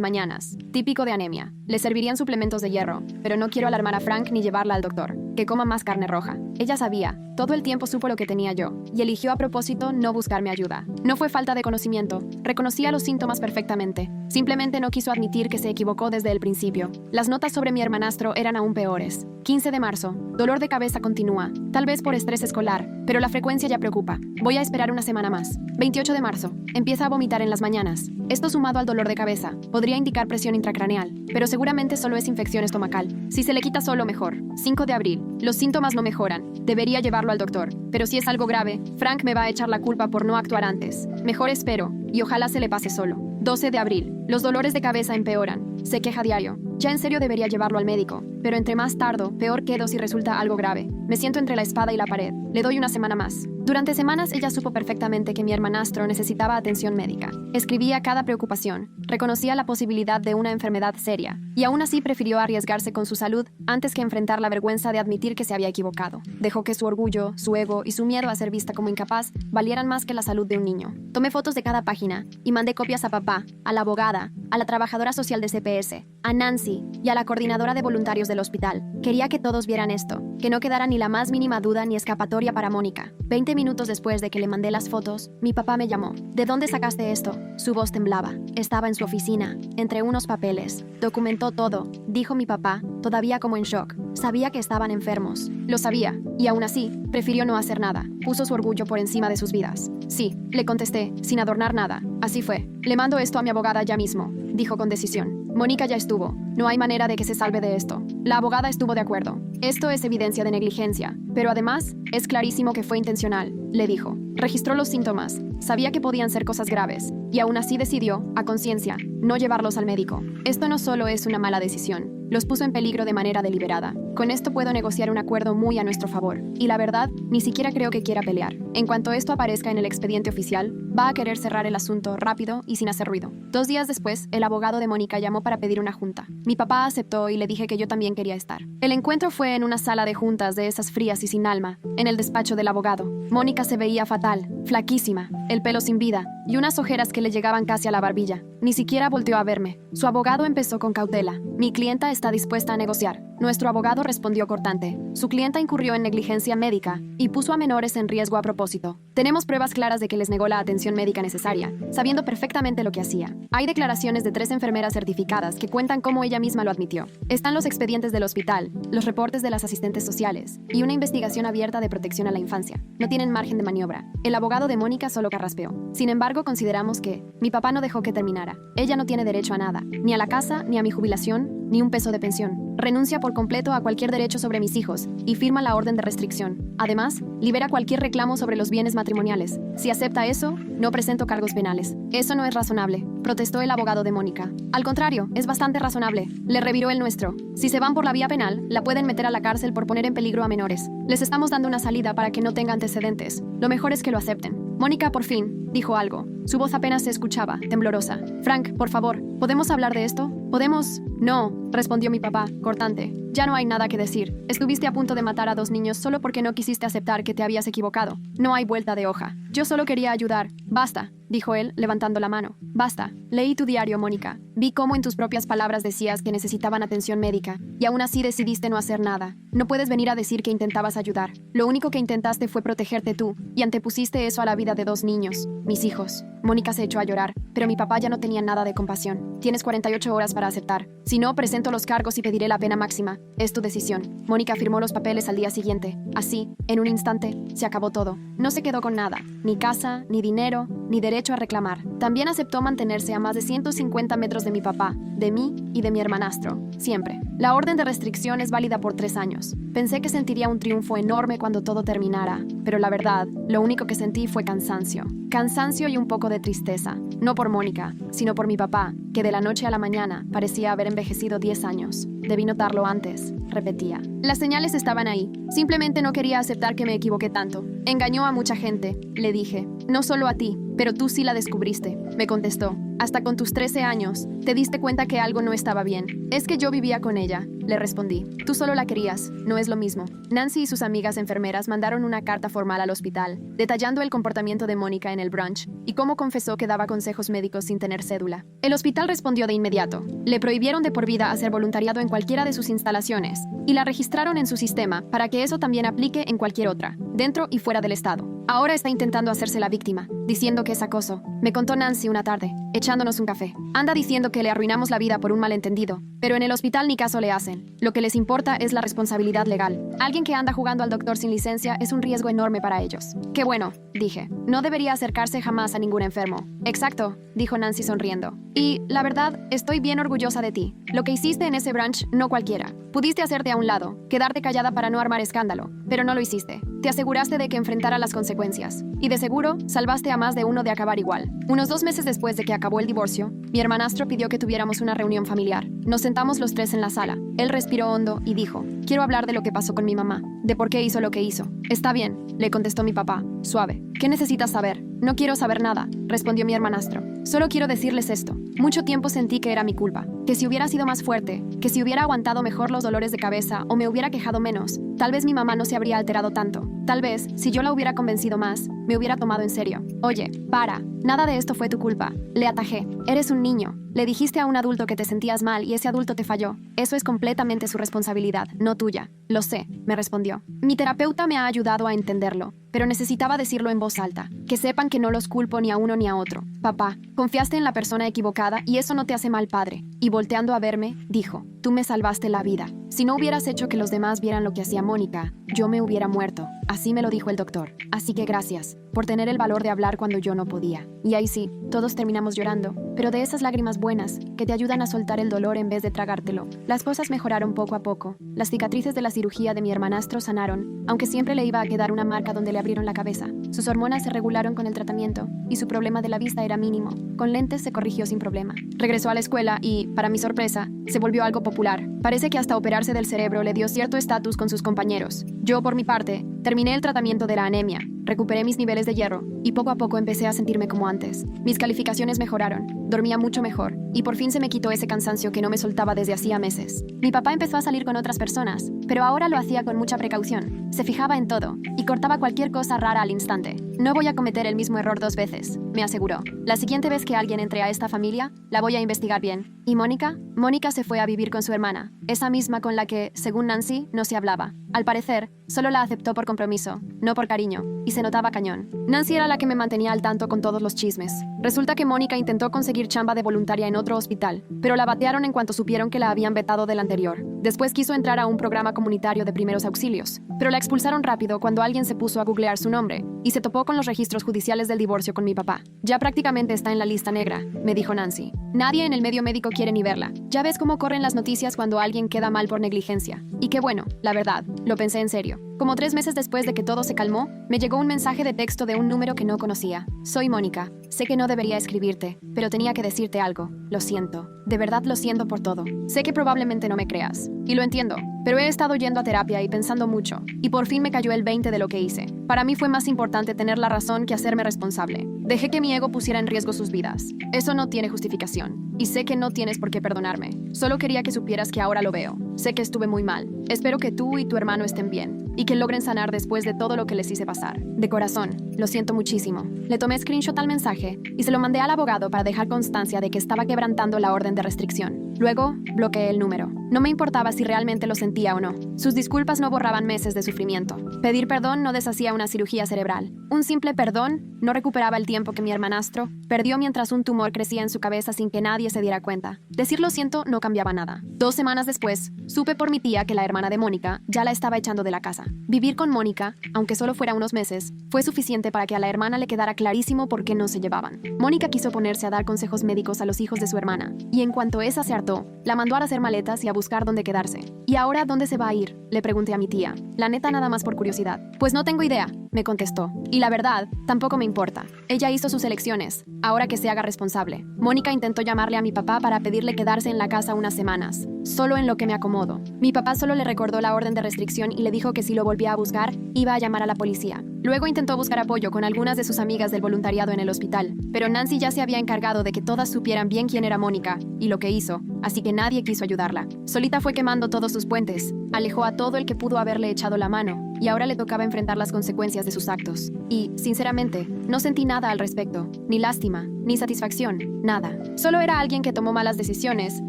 mañanas. Típico de anemia. Le servirían suplementos de hierro, pero no quiero alarmar a Frank ni llevarla al doctor. Que coma más carne roja. Ella sabía. Todo el tiempo supo lo que tenía yo, y eligió a propósito no buscarme ayuda. No fue falta de conocimiento. Reconocía los síntomas perfectamente. Simplemente no quiso admitir que se equivocó desde el principio. Las notas sobre mi hermanastro eran aún peores. 15 de marzo. Dolor de cabeza continúa. Tal vez por estrés escolar, pero la frecuencia ya preocupa. Voy a esperar una semana más. 28 de marzo. Empieza a vomitar en las mañanas. Esto sumado al dolor de cabeza podría indicar presión intracraneal, pero seguramente solo es infección estomacal. Si se le quita solo, mejor. 5 de abril. Los síntomas no mejoran. Debería llevarlo al doctor. Pero si es algo grave, Frank me va a echar la culpa por no actuar antes. Mejor espero, y ojalá se le pase solo. 12 de abril. Los dolores de cabeza empeoran. Se queja diario. Ya en serio debería llevarlo al médico, pero entre más tardo, peor quedo si resulta algo grave. Me siento entre la espada y la pared. Le doy una semana más. Durante semanas ella supo perfectamente que mi hermanastro necesitaba atención médica. Escribía cada preocupación, reconocía la posibilidad de una enfermedad seria, y aún así prefirió arriesgarse con su salud antes que enfrentar la vergüenza de admitir que se había equivocado. Dejó que su orgullo, su ego y su miedo a ser vista como incapaz valieran más que la salud de un niño. Tomé fotos de cada página y mandé copias a papá, a la abogada, a la trabajadora social de CPS, a Nancy y a la coordinadora de voluntarios del hospital. Quería que todos vieran esto, que no quedara ni la más mínima duda ni escapatoria para Mónica. 20 minutos después de que le mandé las fotos, mi papá me llamó. ¿De dónde sacaste esto? Su voz temblaba. Estaba en su oficina, entre unos papeles. Documentó todo, dijo mi papá, todavía como en shock. Sabía que estaban enfermos. Lo sabía, y aún así, prefirió no hacer nada. Puso su orgullo por encima de sus vidas. Sí, le contesté, sin adornar nada. Así fue. Le mando esto a mi abogada ya mismo, dijo con decisión. Mónica ya estuvo. No hay manera de que se salve de esto. La abogada estuvo de acuerdo. Esto es evidencia de negligencia, pero además es clarísimo que fue intencional, le dijo. Registró los síntomas. Sabía que podían ser cosas graves, y aún así decidió, a conciencia, no llevarlos al médico. Esto no solo es una mala decisión, los puso en peligro de manera deliberada. Con esto puedo negociar un acuerdo muy a nuestro favor. Y la verdad, ni siquiera creo que quiera pelear. En cuanto esto aparezca en el expediente oficial, va a querer cerrar el asunto rápido y sin hacer ruido. 2 días después, el abogado de Mónica llamó para pedir una junta. Mi papá aceptó y le dije que yo también quería estar. El encuentro fue en una sala de juntas de esas frías y sin alma, en el despacho del abogado. Mónica se veía fatal, flaquísima, el pelo sin vida y unas ojeras que le llegaban casi a la barbilla. Ni siquiera volteó a verme. Su abogado empezó con cautela. Mi clienta está dispuesta a negociar. Nuestro abogado respondió cortante. Su clienta incurrió en negligencia médica y puso a menores en riesgo a propósito. Tenemos pruebas claras de que les negó la atención médica necesaria, sabiendo perfectamente lo que hacía. Hay declaraciones de 3 enfermeras certificadas que cuentan cómo ella misma lo admitió. Están los expedientes del hospital, los reportes de las asistentes sociales y una investigación abierta de protección a la infancia. No tienen margen de maniobra. El abogado de Mónica solo carraspeó. Sin embargo, consideramos que mi papá no dejó que terminara. Ella no tiene derecho a nada, ni a la casa, ni a mi jubilación, ni un peso de pensión. Renuncia por completo a cualquier derecho sobre mis hijos y firma la orden de restricción. Además, libera cualquier reclamo sobre los bienes matrimoniales. Si acepta eso, no presento cargos penales. Eso no es razonable, protestó el abogado de Mónica. Al contrario, es bastante razonable. Le reviró el nuestro. Si se van por la vía penal, la pueden meter a la cárcel por poner en peligro a menores. Les estamos dando una salida para que no tenga antecedentes. Lo mejor es que lo acepten. Mónica por fin dijo algo. Su voz apenas se escuchaba, temblorosa. Frank, por favor, ¿podemos hablar de esto? ¿Podemos? No, respondió mi papá, cortante. Ya no hay nada que decir. Estuviste a punto de matar a 2 niños solo porque no quisiste aceptar que te habías equivocado. No hay vuelta de hoja. Yo solo quería ayudar. Basta, dijo él, levantando la mano. Basta. Leí tu diario, Mónica. Vi cómo en tus propias palabras decías que necesitaban atención médica, y aún así decidiste no hacer nada. No puedes venir a decir que intentabas ayudar. Lo único que intentaste fue protegerte tú, y antepusiste eso a la vida de 2 niños, mis hijos. Mónica se echó a llorar, pero mi papá ya no tenía nada de compasión. Tienes 48 horas para aceptar. Si no, presento los cargos y pediré la pena máxima. Es tu decisión. Mónica firmó los papeles al día siguiente. Así, en un instante, se acabó todo. No se quedó con nada. Ni casa, ni dinero, ni derecho a reclamar. También aceptó mantenerse a más de 150 metros de mi papá, de mí y de mi hermanastro, siempre. La orden de restricción es válida por 3 años. Pensé que sentiría un triunfo enorme cuando todo terminara, pero la verdad, lo único que sentí fue cansancio. Cansancio y un poco de tristeza, no por Mónica, sino por mi papá, que de la noche a la mañana parecía haber envejecido 10 años. Debí notarlo antes, repetía. Las señales estaban ahí. Simplemente no quería aceptar que me equivoqué tanto. Engañó a mucha gente, le dije. No solo a ti, pero tú sí la descubriste, me contestó. Hasta con tus 13 años, te diste cuenta que algo no estaba bien. Es que yo vivía con ella, le respondí. Tú solo la querías, no es lo mismo. Nancy y sus amigas enfermeras mandaron una carta formal al hospital, detallando el comportamiento de Mónica en el brunch y cómo confesó que daba consejos médicos sin tener cédula. El hospital respondió de inmediato. Le prohibieron de por vida hacer voluntariado en cualquiera de sus instalaciones y la registraron en su sistema para que eso también aplique en cualquier otra, dentro y fuera del estado. Ahora está intentando hacerse la víctima, diciendo que es acoso. Me contó Nancy una tarde, echándonos un café. Anda diciendo que le arruinamos la vida por un malentendido, pero en el hospital ni caso le hacen. Lo que les importa es la responsabilidad legal. Alguien que anda jugando al doctor sin licencia es un riesgo enorme para ellos. Qué bueno, dije. No debería acercarse jamás a ningún enfermo. Exacto, dijo Nancy sonriendo. Y, la verdad, estoy bien orgullosa de ti. Lo que hiciste en ese brunch, no cualquiera. Pudiste hacerte a un lado, quedarte callada para no armar escándalo, pero no lo hiciste. Te aseguraste de que enfrentara las consecuencias. Y de seguro, salvaste a más de uno de acabar igual. Unos 2 meses después de que acabó el divorcio, mi hermanastro pidió que tuviéramos una reunión familiar. Nos sentamos los 3 en la sala. Él respiró hondo y dijo, quiero hablar de lo que pasó con mi mamá, de por qué hizo lo que hizo. Está bien, le contestó mi papá, suave. ¿Qué necesitas saber? No quiero saber nada, respondió mi hermanastro. Solo quiero decirles esto. Mucho tiempo sentí que era mi culpa, que si hubiera sido más fuerte, que si hubiera aguantado mejor los dolores de cabeza o me hubiera quejado menos, tal vez mi mamá no se habría alterado tanto. Tal vez, si yo la hubiera convencido más, me hubiera tomado en serio. Oye, para, nada de esto fue tu culpa. Le atajé. Eres un niño. Le dijiste a un adulto que te sentías mal y ese adulto te falló. Eso es completamente su responsabilidad, no tuya. Lo sé, me respondió. Mi terapeuta me ha ayudado a entenderlo, pero necesitaba decirlo en voz alta. Que sepan que no los culpo ni a uno ni a otro. Papá, confiaste en la persona equivocada y eso no te hace mal padre. Y volteando a verme, dijo, tú me salvaste la vida. Si no hubieras hecho que los demás vieran lo que hacía Mónica, yo me hubiera muerto. Así me lo dijo el doctor. Así que gracias por tener el valor de hablar cuando yo no podía. Y ahí sí, todos terminamos llorando, pero de esas lágrimas buenas, que te ayudan a soltar el dolor en vez de tragártelo. Las cosas mejoraron poco a poco. Las cicatrices de la cirugía de mi hermanastro sanaron, aunque siempre le iba a quedar una marca donde le abrieron la cabeza. Sus hormonas se regularon con el tratamiento, y su problema de la vista era mínimo. Con lentes se corrigió sin problema. Regresó a la escuela y, para mi sorpresa, se volvió algo popular. Parece que hasta operarse del cerebro le dio cierto estatus con sus compañeros. Yo, por mi parte, terminé el tratamiento de la anemia, recuperé mis niveles de hierro y poco a poco empecé a sentirme como antes. Mis calificaciones mejoraron, dormía mucho mejor y por fin se me quitó ese cansancio que no me soltaba desde hacía meses. Mi papá empezó a salir con otras personas, pero ahora lo hacía con mucha precaución. Se fijaba en todo y cortaba cualquier cosa rara al instante. No voy a cometer el mismo error 2 veces, me aseguró. La siguiente vez que alguien entre a esta familia, la voy a investigar bien. ¿Y Mónica? Mónica se fue a vivir con su hermana, esa misma con la que, según Nancy, no se hablaba. Al parecer, solo la aceptó por compromiso, no por cariño, y se notaba cañón. Nancy era la que me mantenía al tanto con todos los chismes. Resulta que Mónica intentó conseguir chamba de voluntaria en otro hospital, pero la batearon en cuanto supieron que la habían vetado del anterior. Después quiso entrar a un programa comunitario de primeros auxilios, pero la expulsaron rápido cuando alguien se puso a googlear su nombre y se topó con los registros judiciales del divorcio con mi papá. Ya prácticamente está en la lista negra, me dijo Nancy. Nadie en el medio médico quiere ni verla. Ya ves cómo corren las noticias cuando alguien queda mal por negligencia. Y qué bueno, la verdad, lo pensé en serio. Como 3 meses después de que todo se calmó, me llegó un mensaje de texto de un número que no conocía. Soy Mónica. Sé que no debería escribirte, pero tenía que decirte algo. Lo siento. De verdad lo siento por todo. Sé que probablemente no me creas. Y lo entiendo. Pero he estado yendo a terapia y pensando mucho. Y por fin me cayó el 20 de lo que hice. Para mí fue más importante tener la razón que hacerme responsable. Dejé que mi ego pusiera en riesgo sus vidas. Eso no tiene justificación. Y sé que no tienes por qué perdonarme. Solo quería que supieras que ahora lo veo. Sé que estuve muy mal. Espero que tú y tu hermano estén bien. Y que logren sanar después de todo lo que les hice pasar. De corazón, lo siento muchísimo. Le tomé screenshot al mensaje y se lo mandé al abogado para dejar constancia de que estaba quebrantando la orden de restricción. Luego, bloqueé el número. No me importaba si realmente lo sentía o no. Sus disculpas no borraban meses de sufrimiento. Pedir perdón no deshacía una cirugía cerebral. Un simple perdón no recuperaba el tiempo que mi hermanastro perdió mientras un tumor crecía en su cabeza sin que nadie se diera cuenta. Decir lo siento no cambiaba nada. 2 semanas después, supe por mi tía que la hermana de Mónica ya la estaba echando de la casa. Vivir con Mónica, aunque solo fuera unos meses, fue suficiente para que a la hermana le quedara clarísimo por qué no se llevaban. Mónica quiso ponerse a dar consejos médicos a los hijos de su hermana, y en cuanto esa se hartó, la mandó a hacer maletas y a buscar dónde quedarse. ¿Y ahora dónde se va a ir?, le pregunté a mi tía. La neta, nada más por curiosidad. Pues no tengo idea, me contestó. Y la verdad, tampoco me importa. Ella hizo sus elecciones. Ahora que se haga responsable. Mónica intentó llamarle a mi papá para pedirle quedarse en la casa unas semanas. Solo en lo que me acomodo. Mi papá solo le recordó la orden de restricción y le dijo que si lo volvía a buscar, iba a llamar a la policía. Luego intentó buscar apoyo con algunas de sus amigas del voluntariado en el hospital, pero Nancy ya se había encargado de que todas supieran bien quién era Mónica y lo que hizo, así que nadie quiso ayudarla. Solita fue quemando todos sus puentes, alejó a todo el que pudo haberle echado la mano, y ahora le tocaba enfrentar las consecuencias de sus actos. Y, sinceramente, no sentí nada al respecto, ni lástima, ni satisfacción, nada. Solo era alguien que tomó malas decisiones,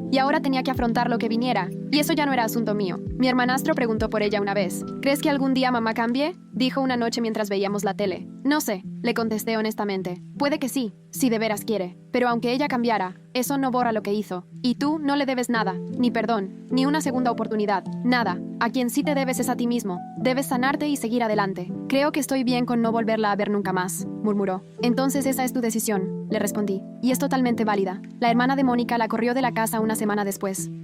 y ahora tenía que afrontar lo que viniera, y eso ya no era asunto mío. Mi hermanastro preguntó por ella una vez. ¿Crees que algún día mamá cambie?, dijo una noche mientras veíamos la tele. No sé, le contesté honestamente. Puede que sí, si de veras quiere. Pero aunque ella cambiara, eso no borra lo que hizo. Y tú no le debes nada, ni perdón, ni una segunda oportunidad, nada. A quien sí te debes es a ti mismo. Debes sanarte y seguir adelante. Creo que estoy bien con no volverla a ver nunca más, murmuró. Entonces esa es tu decisión, le respondí. Y es totalmente válida. La hermana de Mónica la corrió de la casa una semana después.